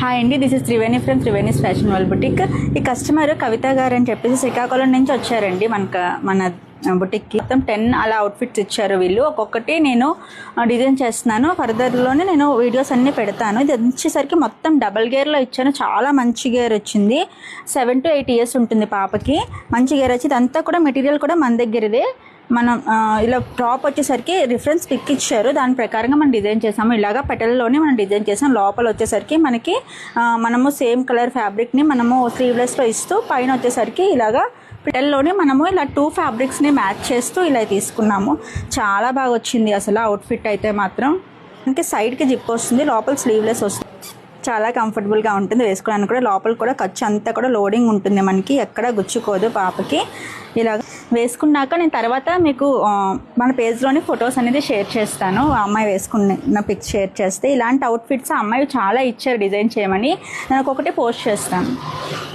Hi అండి, this is Triveni from Triveni's fashion world boutique. ఈ customer కవిత గారు అని చెప్పేసి శ్రీకాకుళం నుంచి వచ్చారండి మన బుటిక్కి. మొత్తం 10 అలా అవుట్ఫిట్స్ ఇచ్చారు వీళ్ళు. ఒక్కొక్కటి నేను డిజైన్ చేస్తున్నాను, ఫర్దర్లోనే నేను వీడియోస్ అన్నీ పెడతాను. ఇది వచ్చేసరికి మొత్తం డబల్ గేర్లో ఇచ్చాను. చాలా మంచి గేర్ వచ్చింది. 7 to 8 years ఉంటుంది పాపకి. మంచి గేర్ వచ్చి ఇదంతా కూడా మెటీరియల్ కూడా మన దగ్గరదే. మనం ఇలా టాప్ వచ్చేసరికి రిఫరెన్స్ పిక్ ఇచ్చారు, దాని ప్రకారంగా మనం డిజైన్ చేసాము. ఇలాగా పెటల్లోనే మనం డిజైన్ చేసాం. లోపల వచ్చేసరికి మనకి మనము సేమ్ కలర్ ఫ్యాబ్రిక్ని మనము స్లీవ్లెస్లో ఇస్తూ, పైన వచ్చేసరికి ఇలాగా పెటల్లోనే మనము ఇలా 2 ఫ్యాబ్రిక్స్ని మ్యాచ్ చేస్తూ ఇలా తీసుకున్నాము. చాలా బాగా వచ్చింది అసలు అవుట్ఫిట్ అయితే మాత్రం. మనకి సైడ్కి జిప్ వస్తుంది, లోపల స్లీవ్లెస్ వస్తుంది. చాలా కంఫర్టబుల్గా ఉంటుంది వేసుకోవడానికి కూడా. లోపల కూడా ఖర్చు అంతా కూడా లోడింగ్ ఉంటుంది, మనకి ఎక్కడ గుచ్చుకోదు పాపకి. ఇలా వేసుకున్నాక నేను తర్వాత మీకు మన పేజ్లోని ఫొటోస్ అనేది షేర్ చేస్తాను. ఆ అమ్మాయి వేసుకున్న పిక్స్ షేర్ చేస్తే, ఇలాంటి అవుట్ఫిట్స్ ఆ అమ్మాయి చాలా ఇచ్చారు డిజైన్ చేయమని. నేను ఒక్కొక్కటి పోస్ట్ చేస్తాను.